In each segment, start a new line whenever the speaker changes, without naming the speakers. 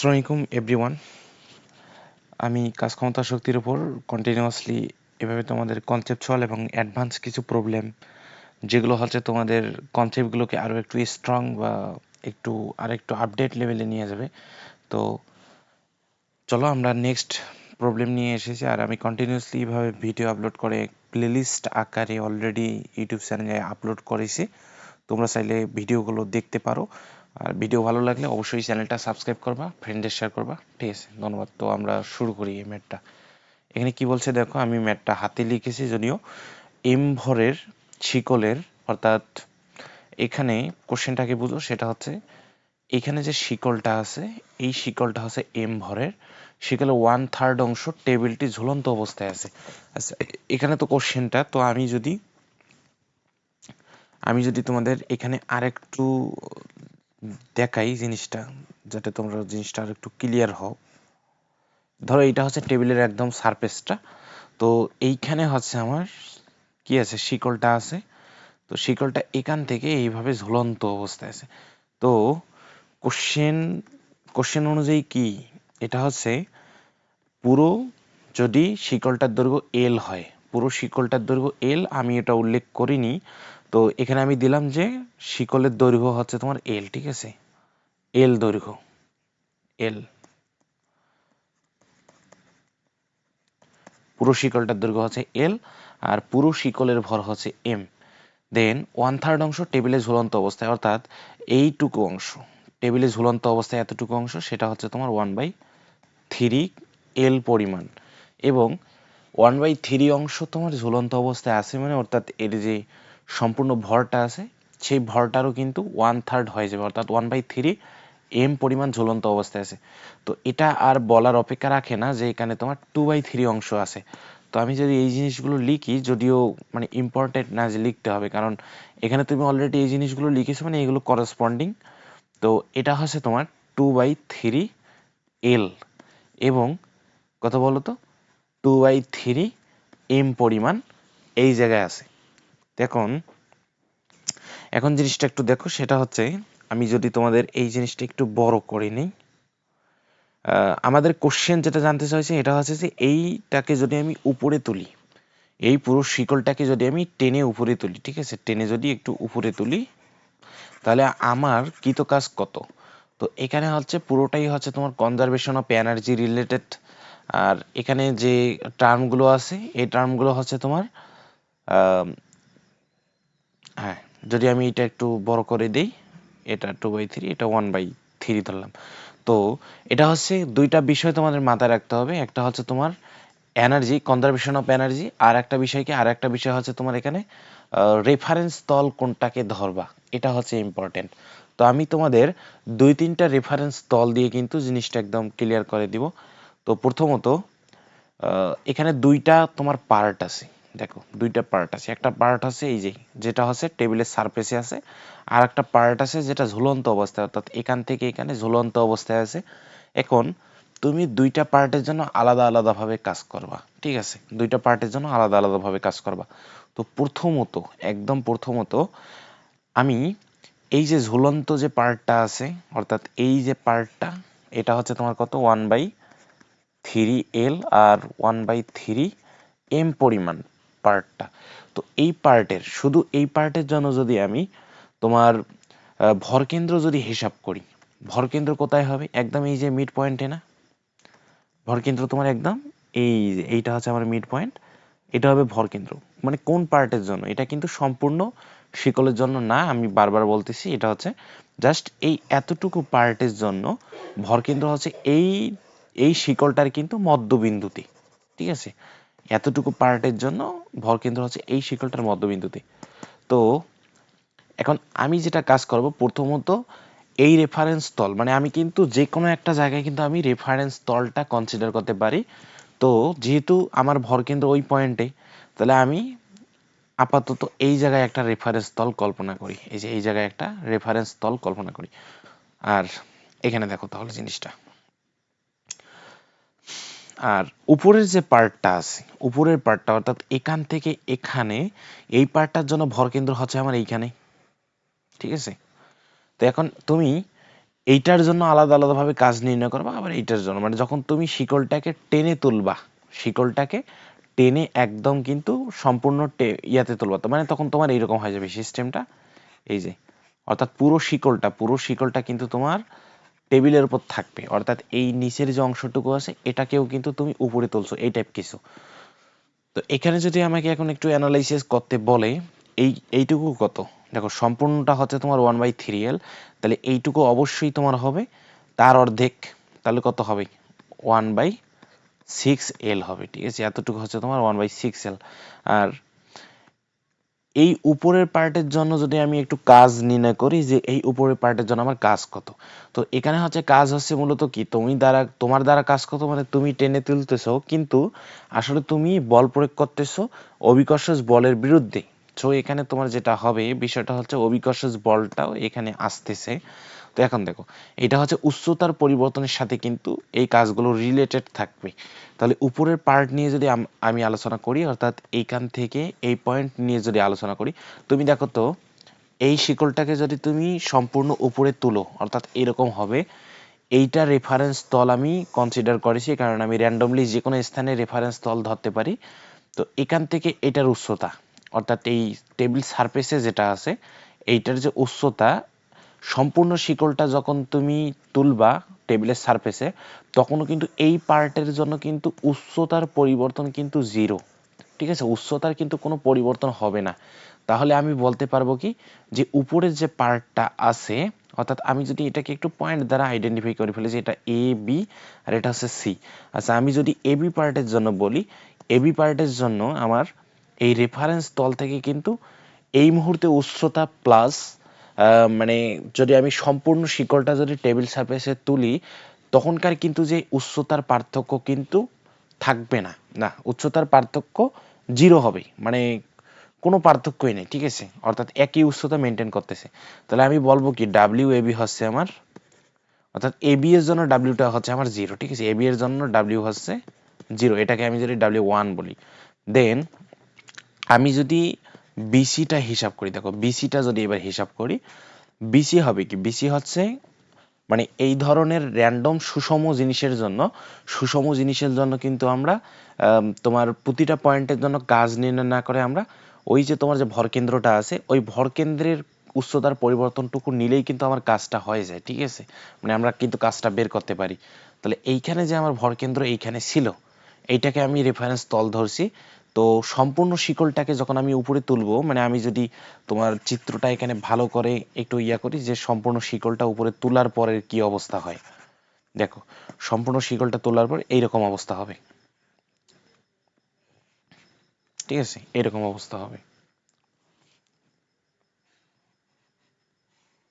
আসসালামু আলাইকুম এভরিওয়ান। আমি কাজ ক্ষমতা শক্তির উপর কন্টিনিউয়াসলি এভাবে তোমাদের কনসেপচুয়াল এবং অ্যাডভান্স কিছু প্রবলেম যেগুলো হচ্ছে তোমাদের কনসেপ্টগুলোকে আরও একটু স্ট্রং বা একটু আরেকটু আপডেট লেভেলে নিয়ে যাবে। তো চলো আমরা নেক্সট প্রবলেম নিয়ে এসেছি, আর আমি কন্টিনিউয়াসলি এভাবে ভিডিও আপলোড করে প্লেলিস্ট আকারে অলরেডি ইউটিউব চ্যানেলে আপলোড করেছি। তোমরা চাইলে ভিডিওগুলো দেখতে পারো, আর ভিডিও ভালো লাগলে অবশ্যই চ্যানেলটা সাবস্ক্রাইব করবা, ফ্রেন্ডদের শেয়ার করবা। ঠিক আছে, ধন্যবাদ। তো আমরা শুরু করি এই ম্যাথটা। এখানে কি বলছে দেখো, আমি ম্যাথটা হাতে লিখেছি যদিও। এম ভরের শিকলের, অর্থাৎ এখানে কোশ্চেনটাকে বুঝো, সেটা হচ্ছে এখানে যে শিকলটা আছে এই শিকলটা হচ্ছে এম ভরের, শিকলের 1/3 অংশ টেবিলটি ঝুলন্ত অবস্থায় আছে। আচ্ছা, এখানে তো কোশ্চেনটা, তো আমি যদি তোমাদের এখানে আরেকটু দেখাই জিনিসটা, যাতে তোমরা জিনিসটা আর একটু ক্লিয়ার হও। ধরো এইটা হচ্ছে টেবিলের একদম সারফেসটা, তো এইখানে হচ্ছে আমার কি আছে, শিকলটা আছে। তো শিকলটা এখান থেকে এইভাবে ঝুলন্ত অবস্থায় আছে। তো কোশ্চেন কোশ্চেন অনুযায়ী কি, এটা হচ্ছে পুরো, যদি শিকলটার দৈর্ঘ্য এল হয়, পুরো শিকলটার দৈর্ঘ্য এল, আমি এটা উল্লেখ করিনি, তো এখানে আমি দিলাম যে শিকলের দৈর্ঘ্য হচ্ছে তোমার এল। ঠিক আছে, এল দৈর্ঘ্য, এল, পুরো শিকলটার দৈর্ঘ্য হচ্ছে এল, আর পুরো শিকলের ভর হচ্ছে এম। দেন 1/3 অংশ টেবিলে ঝুলন্ত অবস্থায়, অর্থাৎ এইটুকু অংশ টেবিলে ঝুলন্ত অবস্থায়, এতটুকু অংশ, সেটা হচ্ছে তোমার 1/3 এল পরিমাণ। এবং 1/3 অংশ তোমার ঝুলন্ত অবস্থায় আছে মানে, অর্থাৎ এর যে সম্পূর্ণ ভরটা আছে সেই ভরটারও কিন্তু 1/3 হয়ে যাবে, অর্থাৎ 1/3 এম পরিমাণ ঝুলন্ত অবস্থায় আছে। তো এটা আর বলার অপেক্ষা রাখে না যে এখানে তোমার 2/3 অংশ আছে। তো আমি যদি এই জিনিসগুলো লিখি, যদিও মানে ইম্পর্টেন্ট না যে লিখতে হবে, কারণ এখানে তুমি অলরেডি এই জিনিসগুলো লিখেছো, মানে এগুলো করসপন্ডিং। তো এটা হচ্ছে তোমার 2/3 এল, এবং কত বলো তো, 2/3 এম পরিমাণ এই জায়গায় আছে। এখন এখন জিনিসটা একটু দেখো, সেটা হচ্ছে আমি যদি তোমাদের এই জিনিসটা একটু বড় করে নিই, আমাদের কোশ্চেন যেটা জানতে চাইছে এটা হচ্ছে যে এইটাকে যদি আমি উপরে তুলি, এই পুরো শিকলটাকে যদি আমি টেনে উপরে তুলি, ঠিক আছে, টেনে যদি একটু উপরে তুলি, তাহলে আমার কৃত কাজ কত। তো এখানে হচ্ছে পুরোটাই হচ্ছে তোমার কনজারভেশন অফ এনার্জি রিলেটেড, আর এখানে যে টার্মগুলো আছে এই টার্মগুলো হচ্ছে তোমার হ্যাঁ, যদি আমি এটা একটু বড় করে দেই, এটা 2/3, এটা 1/3 ধরলাম। তো এটা হচ্ছে দুইটা বিষয় তোমাদের মাথায় রাখতে হবে, একটা হচ্ছে তোমার এনার্জি, কনজারভেশন অফ এনার্জি, আর একটা বিষয় কি, আর একটা বিষয় হচ্ছে তোমার এখানে রেফারেন্স তল কোনটাকে ধরবা, এটা হচ্ছে ইম্পর্টেন্ট। তো আমি তোমাদের 2-3টা রেফারেন্স তল দিয়ে কিন্তু জিনিসটা একদম ক্লিয়ার করে দিব। তো প্রথমত এখানে দুইটা তোমার পার্ট আছে, দেখো দুইটা পার্ট আছে, একটা পার্ট আছে এই যে যেটা হচ্ছে টেবিলের সারফেসে আছে, আর একটা পার্ট আছে যেটা ঝুলন্ত অবস্থায়, অর্থাৎ এখান থেকে এখানে ঝুলন্ত অবস্থায় আছে। এখন তুমি দুইটা পার্টের জন্য আলাদা আলাদা ভাবে কাজ করবা, ঠিক আছে, দুইটা পার্টের জন্য আলাদা আলাদা ভাবে কাজ করবা। তো প্রথমত, একদম প্রথমত আমি এই যে ঝুলন্ত যে পার্টটা আছে, অর্থাৎ এই যে পার্টটা, এটা হচ্ছে তোমার কত, 1/3 এল আর 1/3 এম পরিমাণ পার্টটা। তো এই পার্টের, শুধু এই পার্টের জন্য যদি আমি তোমার ভরকেন্দ্র যদি হিসাব করি, ভরকেন্দ্র কোথায় হবে, একদম এই যে মিড পয়েন্টে না, ভরকেন্দ্র তোমার একদম এই যে এইটা হচ্ছে আমার মিড পয়েন্ট, এটা হবে ভরকেন্দ্র। মানে কোন পার্টের জন্য, এটা কিন্তু সম্পূর্ণ শিকলের জন্য না, আমি বারবার বলতেছি, এটা হচ্ছে জাস্ট এই এতটুকু পার্টের জন্য ভরকেন্দ্র হচ্ছে এই এই শিকলটার কিন্তু মধ্যবিন্দুতে, ঠিক আছে, এতটুকু পার্টের জন্য ভরকেন্দ্র হচ্ছে এই শিকলটার মধ্যবিন্দুতে। তো এখন আমি যেটা কাজ করব, প্রথমত এই রেফারেন্স তল, মানে আমি কিন্তু যে কোনো একটা জায়গায় কিন্তু আমি রেফারেন্স তলটা কনসিডার করতে পারি। তো যেহেতু আমার ভরকেন্দ্র ওই পয়েন্টে, তাহলে আমি আপাতত এই জায়গায় একটা রেফারেন্স তল কল্পনা করি, এই যে এই জায়গায় একটা রেফারেন্স তল কল্পনা করি। আর এখানে দেখো তাহলে জিনিসটা, আর উপরের যে পার্টটা আছে, উপরের পার্টটা, অর্থাৎ এখান থেকে এখানে, এই পার্টটার জন্য ভরকেন্দ্র হচ্ছে আমার এইখানে, ঠিক আছে। তো এখন তুমি এইটার জন্য আলাদা আলাদাভাবে কাজ নির্ণয় করবা, আবার এইটার জন্য মানে যখন তুমি শিকলটাকে টেনে তুলবা, শিকলটাকে টেনে একদম কিন্তু সম্পূর্ণ ইয়াতে তুলবা, তো মানে তখন তোমার এইরকম হয়ে যাবে সিস্টেমটা। এই যে অর্থাৎ পুরো শিকলটা কিন্তু তোমার টেবিলের উপর থাকবে, অর্থাৎ এই নিচের যে অংশটুকু আছে এটাকেও কিন্তু তুমি উপরে তুলছো, এই টাইপ কিছু। তো এখানে যদি আমাকে এখন একটু অ্যানালাইসিস করতে বলে, এইটুকু কত, দেখো সম্পূর্ণটা হচ্ছে তোমার 1/3L, তাহলে এইটুকু অবশ্যই তোমার হবে তার অর্ধেক, তাহলে কত হবে 1/6L হবে, ঠিক আছে, এতটুকু হচ্ছে তোমার 1/6L। আর এই উপরের পার্টের জন্য যদি আমি একটু কাজ নির্ণয় করি যে এই উপরের পার্টের জন্য আমার কাজ কত, তো এখানে হচ্ছে কাজ হচ্ছে মূলত কি তোমার দ্বারা কাজ কত মানে তুমি টেনে তুলতেছো, কিন্তু আসলে তুমি বল প্রয়োগ করতেছো অভিকর্ষজ বলের বিরুদ্ধে। সো এখানে তোমার যেটা হবে বিষয়টা হচ্ছে অভিকর্ষজ বলটাও এখানে আসতেছে। তো এখন দেখো এটা হচ্ছে উচ্চতার পরিবর্তনের সাথে কিন্তু এই কাজগুলো রিলেটেড থাকবে। তাহলে উপরের পার্ট নিয়ে যদি আমি আলোচনা করি, অর্থাৎ এইখান থেকে এই পয়েন্ট নিয়ে যদি আলোচনা করি, তুমি দেখো তো এই শিকলটাকে যদি তুমি সম্পূর্ণ উপরে তুলো অর্থাৎ এরকম হবে। এইটা রেফারেন্স তল আমি কনসিডার করেছি কারণ আমি র্যান্ডমলি যে কোনো স্থানে রেফারেন্স তল ধরতে পারি। তো এখান থেকে এটার উচ্চতা অর্থাৎ এই টেবিল সারফেসে যেটা আছে এইটার যে উচ্চতা, সম্পূর্ণ শিকলটা যখন তুমি তুলবা টেবিলের সারফেসে, তখনও কিন্তু এই পার্টের জন্য কিন্তু উচ্চতার পরিবর্তন কিন্তু 0, ঠিক আছে, উচ্চতার কিন্তু কোনো পরিবর্তন হবে না। তাহলে আমি বলতে পারবো কি যে উপরের যে পার্টটা আছে, অর্থাৎ আমি যদি এটাকে একটু পয়েন্ট দ্বারা আইডেন্টিফাই করে ফেলি যে এটা এ বি আর এটা হচ্ছে সি। আচ্ছা আমি যদি এ বি পার্টের জন্য বলি, এ বি পার্টের জন্য আমার এই রেফারেন্স তল থেকে কিন্তু এই মুহূর্তে উচ্চতা প্লাস মানে যদি আমি সম্পূর্ণ শিকলটা যদি টেবিল সারফেসে তুলি, তখনকার কিন্তু যে উচ্চতার পার্থক্য কিন্তু থাকবে না, না উচ্চতার পার্থক্য 0 হবে, মানে কোনো পার্থক্যই নেই, ঠিক আছে, অর্থাৎ একই উচ্চতা মেনটেন করতেছে। তাহলে আমি বলবো কি ডাব্লিউ এবি হচ্ছে আমার, অর্থাৎ এবি এর জন্য ডাব্লিউটা হচ্ছে আমার 0, ঠিক আছে, এবি এর জন্য ডাব্লিউ হচ্ছে 0, এটাকে আমি যদি W1 বলি। দেন আমি যদি বিসিটা হিসাব করি, দেখো বিসিটা যদি এবার হিসাব করি, বিসি হবে কি, বিসি হচ্ছে মানে এই ধরনের র্যান্ডম সুষম জিনিসের জন্য কিন্তু আমরা তোমার প্রতিটা পয়েন্টের জন্য কাজ নির্ণয় না করে আমরা ওই যে তোমার যে ভরকেন্দ্রটা আছে ওই ভরকেন্দ্রের উচ্চতার পরিবর্তনটুকু নিলেই কিন্তু আমার কাজটা হয়ে যায়, ঠিক আছে, মানে আমরা কিন্তু কাজটা বের করতে পারি। তাহলে এইখানে যে আমার ভরকেন্দ্র এইখানে ছিল, এইটাকে আমি রেফারেন্স তল ধরছি। তো সম্পূর্ণ শিকলটাকে যখন আমি উপরে তুলবো, মানে আমি যদি তোমার চিত্রটা এখানে ভালো করে একটু ইয়া করি যে সম্পূর্ণ শিকলটা উপরে তোলার পরের কি অবস্থা হয়, দেখো সম্পূর্ণ শিকলটা তোলার পর এইরকম অবস্থা হবে, ঠিক আছে, এরকম অবস্থা হবে।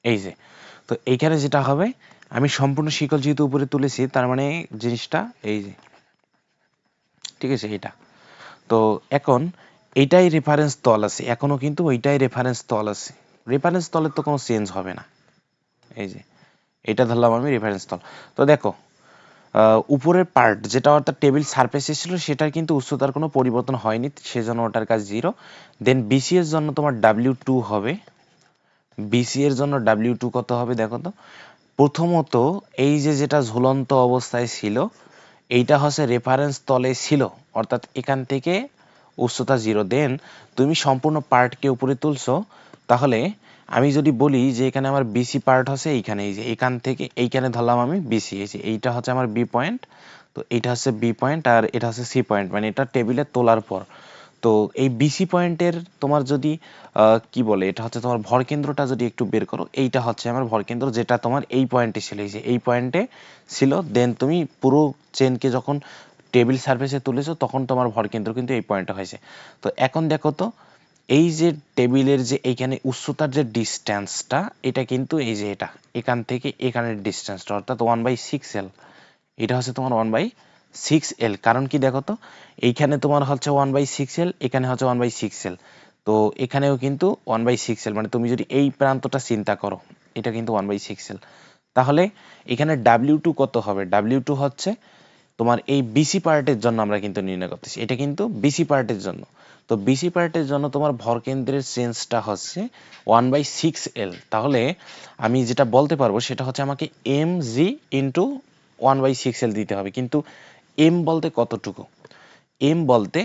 এই যে তো এইখানে যেটা হবে, আমি সম্পূর্ণ শিকল যেহেতু উপরে তুলেছি তার মানে জিনিসটা এই যে, ঠিক আছে এটা। তো এখন এইটাই রেফারেন্স তল আছে, এখনো কিন্তু ওইটাই রেফারেন্স তল আছে, রেফারেন্স তলের তো কোনো চেঞ্জ হবে না। এই যে এটা ধরলাম আমি রেফারেন্স তল। তো দেখো উপরের পার্ট যেটা অর্থাৎ টেবিল সারফেসে ছিল সেটার কিন্তু উচ্চতার কোনো পরিবর্তন হয়নি, সেজন্য ওটার কাজ 0। দেন বিসি এর জন্য তোমার W2 হবে, বিসি এর জন্য W2 কত হবে দেখো তো। প্রথমত এই যে যেটা ঝুলন্ত অবস্থায় ছিল এইটা হচ্ছে রেফারেন্স তলে ছিল, অর্থাৎ এখান থেকে উচ্চতা 0। দেন তুমি সম্পূর্ণ পার্টকে উপরে তুলছো, তাহলে আমি যদি বলি যে এখানে আমার বিসি পার্ট হচ্ছে এইখানে, এই যে এখান থেকে এইখানে ধরলাম আমি বিসি, এই যে এইটা হচ্ছে আমার বি পয়েন্ট, তো এইটা হচ্ছে বি পয়েন্ট আর এটা হচ্ছে সি পয়েন্ট, মানে এটা টেবিলে তোলার পর। তো এই বিসি পয়েন্টের তোমার যদি কি বলে এটা হচ্ছে তোমার ভরকেন্দ্রটা যদি একটু বের করো, এইটা হচ্ছে আমার ভরকেন্দ্র যেটা তোমার এই পয়েন্টে ছিল, এই যে এই পয়েন্টে ছিল। দেন তুমি পুরো চেনকে যখন টেবিল সারফেসে তুলেছো তখন তোমার ভরকেন্দ্র কিন্তু এই পয়েন্টে হয়েছে। তো এখন দেখো তো এই যে টেবিলের যে এইখানে উচ্চতার যে ডিস্টেন্সটা এটা কিন্তু এই যে এটা এখান থেকে এখানের ডিস্টেন্সটা অর্থাৎ 1/6L, এটা হচ্ছে তোমার 1/6L। কারণ কি দেখো তো এইখানে তোমার হচ্ছে 1/6L, এখানে হচ্ছে 1/6L, তো এখানেও কিন্তু 1/6L, মানে তুমি যদি এই প্রান্তটা চিন্তা করো এটা কিন্তু 1/6L। তাহলে এখানে W2 কত হবে, W2 হচ্ছে তোমার এই বিসি পার্টের জন্য আমরা কিন্তু নির্ণয় করতেছি, এটা কিন্তু বিসি পার্টের জন্য। তো বিসি পার্টের জন্য তোমার ভরকেন্দ্রের চেঞ্জটা হচ্ছে 1/6L। তাহলে আমি যেটা বলতে পারবো সেটা হচ্ছে আমাকে mg ইন্টু 1/6L দিতে হবে। কিন্তু m বলতে কতটুকু? m বলতে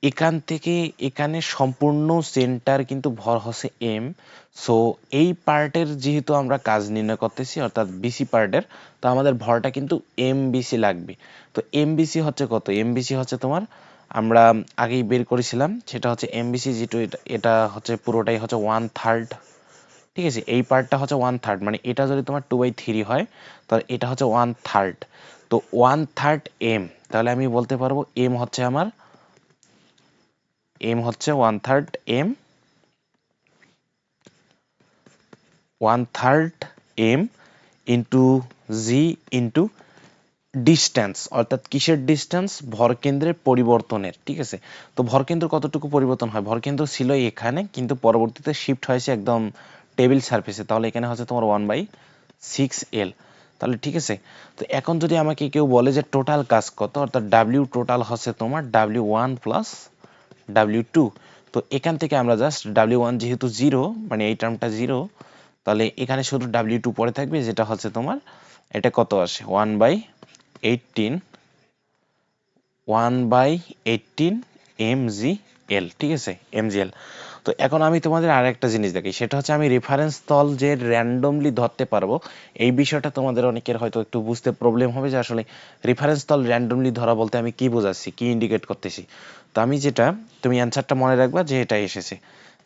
এখান থেকে এখানে সম্পূর্ণ সেন্টার কিন্তু ভর হচ্ছে m। সো এই পার্টের যেহেতু আমরা কাজ নির্ণয় করতেছি অর্থাৎ বিসি পার্টের, তো আমাদের ভরটা কিন্তু mbc লাগবে। তো mbc হচ্ছে কত? mbc হচ্ছে তোমার, আমরা আগেই বের করেছিলাম, সেটা হচ্ছে mbc যেটা এটা হচ্ছে পুরোটাই হচ্ছে 1/3। ঠিক আছে, এই পার্টটা হচ্ছে 1/3, মানে এটা যদি তোমার 2/3 হয় তাহলে এটা হচ্ছে 1/3। তো 1/3 m, তাহলে আমি বলতে পারবো m হচ্ছে আমার, m হচ্ছে 1/3 m, 1/3 m ইন্টু জি ইন্টু ডিস্টেন্স, অর্থাৎ কিসের ডিস্টেন্স? ভরকেন্দ্রের পরিবর্তনের। ঠিক আছে, তো ভরকেন্দ্র কতটুকু পরিবর্তন হয়? ভরকেন্দ্র ছিল এখানে, কিন্তু পরবর্তীতে শিফট হয়েছে একদম টেবিল সারফেসে, তাহলে এখানে হচ্ছে তোমার 1/6L। তাহলে ঠিক আছে, তো এখন যদি আমাকে কেউ বলে যে টোটাল কাজ কত, অর্থাৎ ডাব্লিউ টোটাল হচ্ছে তোমার W1 প্লাস W2, তো এখান থেকে আমরা জাস্ট W1 যেহেতু 0, মানে এই টার্মটা 0, তাহলে এখানে শুধু W2 পড়ে থাকবে, যেটা হচ্ছে তোমার, এটা কত আসে? 1/18 mgl। ঠিক আছে, mgl। তো এখন আমি তোমাদের আর একটা জিনিস দেখি, সেটা হচ্ছে আমি রেফারেন্স তল যে র্যান্ডমলি ধরতে পারবো, এই বিষয়টা তোমাদের অনেকের হয়তো একটু বুঝতে প্রবলেম হবে যে আসলে রেফারেন্স তল র্যান্ডমলি ধরা বলতে আমি কি বোঝাচ্ছি, কি ইন্ডিকেট করতেছি। তো আমি যেটা, তুমি অ্যান্সারটা মনে রাখবা যে এটা এসেছে।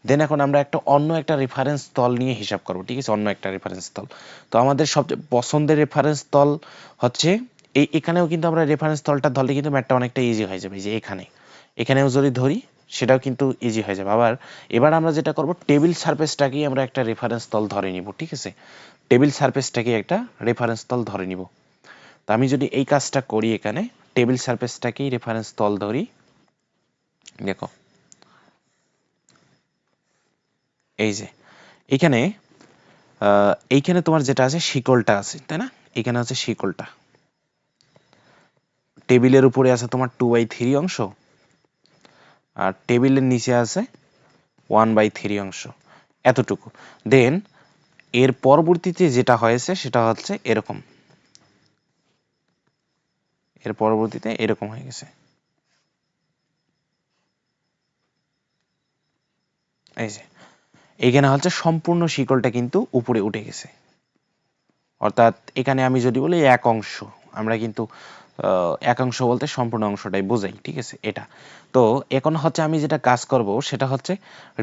দেন এখন আমরা অন্য একটা রেফারেন্স তল নিয়ে হিসাব করবো। ঠিক আছে, অন্য একটা রেফারেন্স তল। তো আমাদের সবচেয়ে পছন্দের রেফারেন্স তল হচ্ছে এখানেও কিন্তু আমরা রেফারেন্স তলটা ধরলে কিন্তু ম্যাথটা অনেকটা ইজি হয়ে যাবে। যে এখানেও যদি ধরি সেটাও কিন্তু ইজি হয়ে যাবে। আবার এবার আমরা যেটা করব, টেবিল সারফেসটাকেই আমরা একটা রেফারেন্স তল ধরে নিব। ঠিক আছে, টেবিল সারফেসটাকে একটা রেফারেন্স তল ধরে নিব। তো আমি যদি এই কাজটা করি, এখানে টেবিল সারফেসটাকেই রেফারেন্স তল ধরি, দেখো এই যে এইখানে এইখানে তোমার যেটা আছে শিকলটা আছে, তাই না? এখানে আছে শিকলটা, টেবিলের উপরে আছে তোমার 2/3 অংশ, আর টেবিলের নিচে আছে 1/3 অংশ, এতটুকু। দেন এর পরবর্তীতে যেটা হয়েছে সেটা হচ্ছে এরকম, এর পরবর্তীতে এরকম হয়ে গেছে। এই যে এইখানে হচ্ছে সম্পূর্ণ শিকলটা কিন্তু উপরে উঠে গেছে, অর্থাৎ এখানে আমি যদি বলি এক অংশ, আমরা কিন্তু এক অংশ বলতে সম্পূর্ণ অংশটাই বোঝাই। ঠিক আছে, এটা। তো এখন হচ্ছে আমি যেটা কাজ করব সেটা হচ্ছে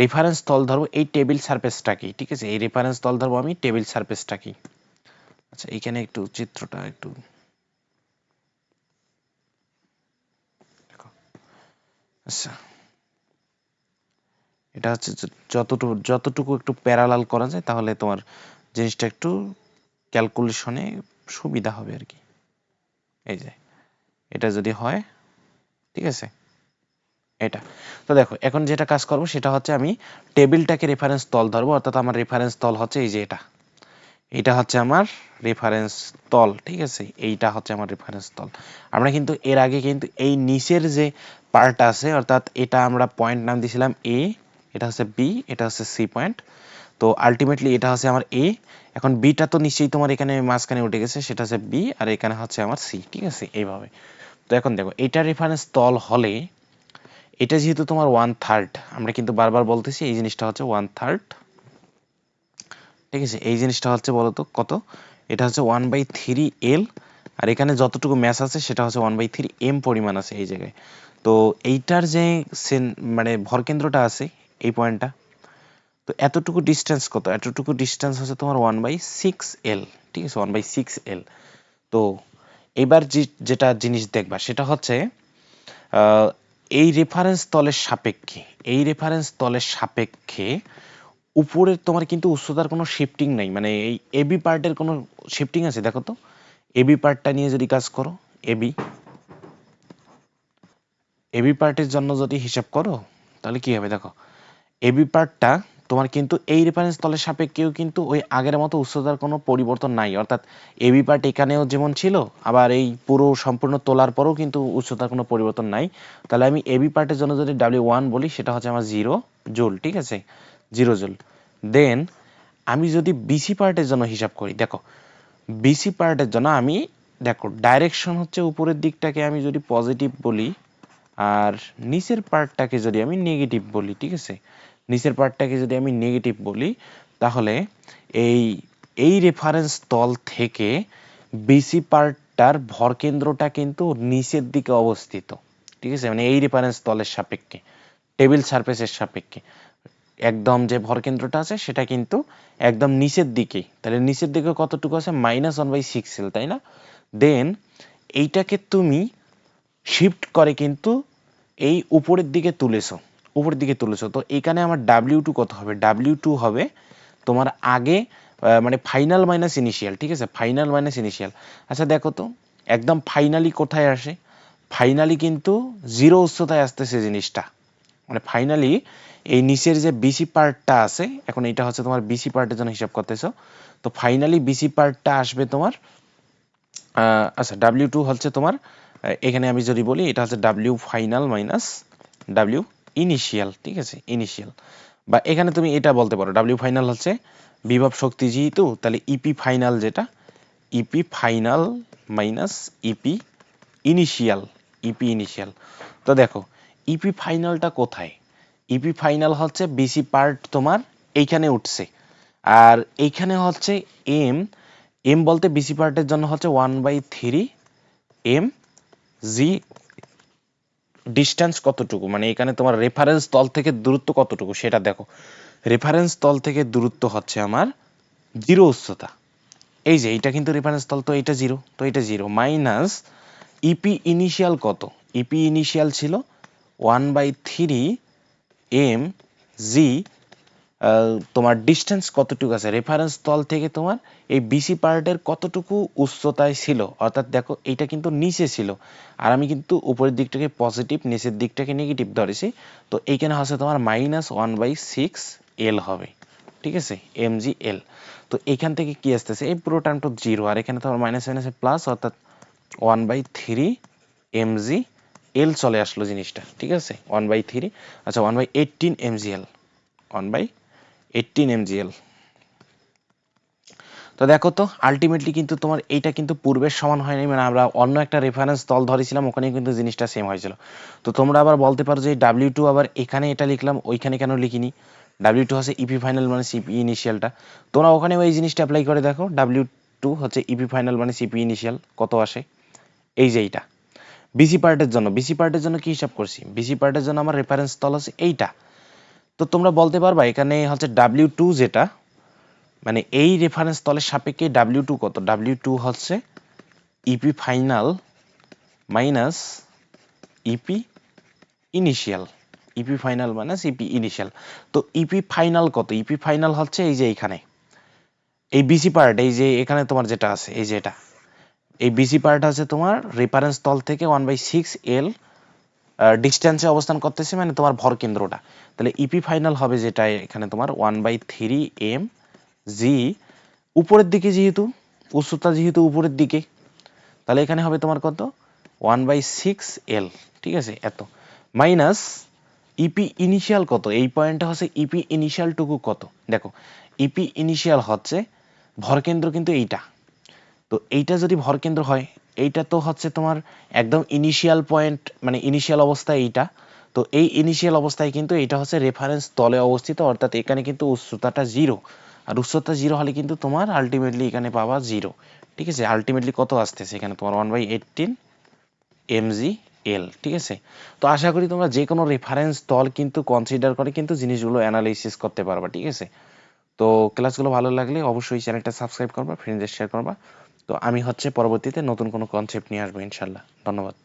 রেফারেন্স তল ধরবো এই টেবিল সারফেসটাকেই। ঠিক আছে, এই রেফারেন্স তল ধরবো আমি টেবিল সারফেসটাকেই। আচ্ছা, এখানে একটু চিত্রটা একটু দেখো। আচ্ছা, এটা হচ্ছে যতটুকু যতটুকু একটু প্যারালাল করা যায় তাহলে তোমার জিনিসটা একটু ক্যালকুলেশনে সুবিধা হবে আর কি। এই যে এটা যদি হয়, ঠিক আছে, এটা। তো দেখো এখন যেটা কাজ করব সেটা হচ্ছে আমি টেবিলটাকে রেফারেন্স তল ধরবো, অর্থাৎ আমার রেফারেন্স তল হচ্ছে এই যে এটা, এটা হচ্ছে আমার রেফারেন্স তল। ঠিক আছে, এইটা হচ্ছে আমার রেফারেন্স তল। আমরা কিন্তু এর আগে কিন্তু এই নিচের যে পার্ট আছে, অর্থাৎ এটা আমরা পয়েন্ট নাম দিয়েছিলাম এ, এটা হচ্ছে বি, এটা হচ্ছে সি পয়েন্ট। তো আলটিমেটলি এটা হচ্ছে আমার এ, এখন বিটা তো নিশ্চয়ই তোমার এখানে মাঝখানে উঠে গেছে, সেটা হচ্ছে বি, আর এখানে হচ্ছে আমার সি। ঠিক আছে, এইভাবে। তো এখন দেখো এটা রেফারেন্স তল হলে, এটা যেহেতু তোমার 1/3, আমরা কিন্তু বারবার বলতেছি এই জিনিসটা হচ্ছে 1/3। ঠিক আছে, এই জিনিসটা হচ্ছে বলতো কত? এটা হচ্ছে 1/3L, আর এখানে যতটুকু ম্যাস আছে সেটা হচ্ছে 1/3M পরিমাণ আছে এই জায়গায়। তো এইটার যে মানে ভরকেন্দ্রটা আছে, এই পয়েন্টটা, তো এতটুকু ডিস্টেন্স কত? এতটুকু ডিস্টেন্স হচ্ছে তোমার 1/6L। ঠিক আছে, 1/6L। তো এবার যেটা জিনিস দেখবা সেটা হচ্ছে আহ, এই রেফারেন্স তলের সাপেক্ষে, এই রেফারেন্স তলের সাপেক্ষে উপরের তোমার কিন্তু উচ্চতার কোনো শিফটিং নাই, মানে এই এবি পার্টের কোনো শিফটিং আছে? দেখো তো, এবি পার্টটা নিয়ে যদি কাজ করো, এবি এবি পার্টের জন্য যদি হিসাব করো তাহলে কি হবে? দেখো, এবি পার্টটা তোমার কিন্তু এই রেফারেন্স তলের সাপেক্ষেও কিন্তু ওই আগের মতো উচ্চতার কোনো পরিবর্তন নাই, অর্থাৎ এবি পার্ট এখানেও যেমন ছিল, আবার এই পুরো সম্পূর্ণ তোলার পরেও কিন্তু উচ্চতার কোনো পরিবর্তন নাই। তাহলে আমি এবি পার্টের জন্য যদি W1 বলি সেটা হচ্ছে আমার 0 জুল, ঠিক আছে, 0 জুল। দেন আমি যদি বিসি পার্টের জন্য হিসাব করি, দেখো বিসি পার্টের জন্য আমি, দেখো ডাইরেকশন হচ্ছে উপরের দিকটাকে আমি যদি পজিটিভ বলি আর নিচের পার্টটাকে যদি আমি নেগেটিভ বলি, ঠিক আছে, নিচের পার্টটাকে যদি আমি নেগেটিভ বলি, তাহলে এই এই রেফারেন্স তল থেকে বিসি পার্টটার ভরকেন্দ্রটা কিন্তু নিচের দিকে অবস্থিত, ঠিক আছে, মানে এই রেফারেন্স তলের সাপেক্ষে, টেবিল সারফেসের সাপেক্ষে একদম যে ভরকেন্দ্রটা আছে সেটা কিন্তু একদম নিচের দিকেই। তাহলে নিচের দিকে কতটুকু আছে, -1/6L, তাই না? দেন এইটাকে তুমি শিফট করে কিন্তু এই উপরের দিকে তুলেছো, উপরের দিকে তুলেছো, তো এখানে আমার W2 কত হবে, W2 হবে তোমার আগে মানে ফাইনাল মাইনাস ইনিশিয়াল, ঠিক আছে, ফাইনাল মাইনাস ইনিশিয়াল। আচ্ছা দেখো তো একদম ফাইনালি কোথায় আসে, ফাইনালি কিন্তু 0 উচ্চতায় আসতেছে জিনিসটা, মানে ফাইনালি এই নিচের যে বিসি পার্টটা আছে, এখন এটা হচ্ছে তোমার বিসি পার্টের জন্য হিসাব করতেছো, তো ফাইনালি বিসি পার্টটা আসবে তোমার আচ্ছা W2 হচ্ছে তোমার এখানে আমি যদি বলি এটা হচ্ছে W final minus W initial, ঠিক আছে, ইনিশিয়াল, বা এখানে তুমি এটা বলতে পারো W ফাইনাল হচ্ছে বিভব শক্তি যেহেতু, তাহলে ইপি ফাইনাল যেটা, EP final minus EP initial, EP initial. তো দেখো ইপি ফাইনালটা কোথায়, ইপি ফাইনাল হচ্ছে বিসি পার্ট তোমার এইখানে উঠছে, আর এইখানে হচ্ছে এম, এম বলতে বিসি পার্টের জন্য হচ্ছে 1/3 এম জি, ডিস্টেন্স কতটুকু, মানে এখানে তোমার রেফারেন্স তল থেকে দূরত্ব কতটুকু সেটা দেখো, রেফারেন্স তল থেকে দূরত্ব হচ্ছে আমার 0 উচ্চতা, এই যে এটা কিন্তু রেফারেন্স তল, তো এটা 0, তো এটা 0 মাইনাস ইপি ইনিশিয়াল কত, ইপি ইনিশিয়াল ছিল 1/3 এম জি, তোমার ডিস্টেন্স কতটুকু আছে রেফারেন্স তল থেকে তোমার এই বিসি পার্টের কতটুকু উচ্চতায় ছিল, অর্থাৎ দেখো এইটা কিন্তু নিচে ছিল আর আমি কিন্তু উপরের দিকটাকে পজিটিভ নিচের দিকটাকে নেগেটিভ ধরেছি, তো এইখানে হচ্ছে তোমার -1/6L হবে, ঠিক আছে, mgl। তো এখান থেকে কি আসতেছে, এই পুরো টার্মটা 0 আর এখানে তোমার মাইনাস মাইনাসে প্লাস, অর্থাৎ 1/3 mgl চলে আসলো জিনিসটা, ঠিক আছে, 1/3, আচ্ছা 1/18 mgl, 1/18 mgl। তো দেখো তো আলটিমেটলি কিন্তু তোমার এইটা কিন্তু পূর্বের সমান হয়নি, মানে আমরা অন্য একটা রেফারেন্স তল ধরেছিলাম ওখানে কিন্তু জিনিসটা সেম হয়েছিল। তো তোমরা আবার বলতে পারো যে W2 আবার এখানে এটা লিখলাম ওইখানে কেন লিখিনি, W2 হচ্ছে ইপি ফাইনাল মানে সিপি ইনিশিয়ালটা, তোমরা ওখানে ওই জিনিসটা অ্যাপ্লাই করে দেখো, W2 হচ্ছে ইপি ফাইনাল মানে সিপি ইনিশিয়াল কত আসে, এই যে এইটা। বিসি পার্টের জন্য, বিসি পার্টের জন্য কি হিসাব করছি, বিসি পার্টের জন্য আমার রেফারেন্স তল হচ্ছে এইটা, তো তোমরা বলতে পারবা এখানে হচ্ছে W2 যেটা, মানে এই রেফারেন্স তলের সাপেক্ষে W2 কত, W2 হচ্ছে EP final minus EP initial, EP final minus EP initial. তো ইপি ফাইনাল কত, ইপি ফাইনাল হচ্ছে এই যে এইখানে এই বিসি পার্ট, এই যে এখানে তোমার যেটা আছে এই যে এটা, এই বিসি পার্ট আছে তোমার রেফারেন্স তল থেকে 1/6L ডিস্টেন্সে অবস্থান করতেছে, মানে তোমার ভর কেন্দ্রটা, তাহলে ইপি ফাইনাল হবে যেটা এখানে তোমার 1/3 এম জি, উপরের দিকে যেহেতু উচ্চতা যেহেতু উপরের দিকে, তাহলে এখানে হবে তোমার কত 1/6L, ঠিক আছে, এত মাইনাস ইপি ইনিশিয়াল কত, এই পয়েন্টটা হচ্ছে ইপি ইনিশিয়াল টুকু কত, দেখো ইপি ইনিশিয়াল হচ্ছে ভরকেন্দ্র কিন্তু এইটা, তো এইটা যদি ভরকেন্দ্র হয় এইটা তো হচ্ছে তোমার একদম ইনিশিয়াল পয়েন্ট, মানে ইনিশিয়াল অবস্থায় এইটা, তো এই ইনিশিয়াল অবস্থায় কিন্তু এটা হচ্ছে রেফারেন্স তলে অবস্থিত, অর্থাৎ এখানে কিন্তু উচ্চতাটা 0, আর উচ্চতা 0 হলে কিন্তু তোমার আলটিমেটলি এখানে পাবা 0, ঠিক আছে, আলটিমেটলি কত আসতেছে এখানে তোমার 1/18 mgl, ঠিক আছে। তো আশা করি তোমরা যে কোনো রেফারেন্স তল কিন্তু কনসিডার করে কিন্তু জিনিসগুলো অ্যানালাইসিস করতে পারবা, ঠিক আছে। তো ক্লাসগুলো ভালো লাগলে অবশ্যই চ্যানেলটা সাবস্ক্রাইব করবা, ফ্রেন্ডদের শেয়ার করবা। তো আমি হচ্ছে পরবর্তীতে নতুন কোনো কনসেপ্ট নিয়ে আসবো ইনশাল্লাহ। ধন্যবাদ।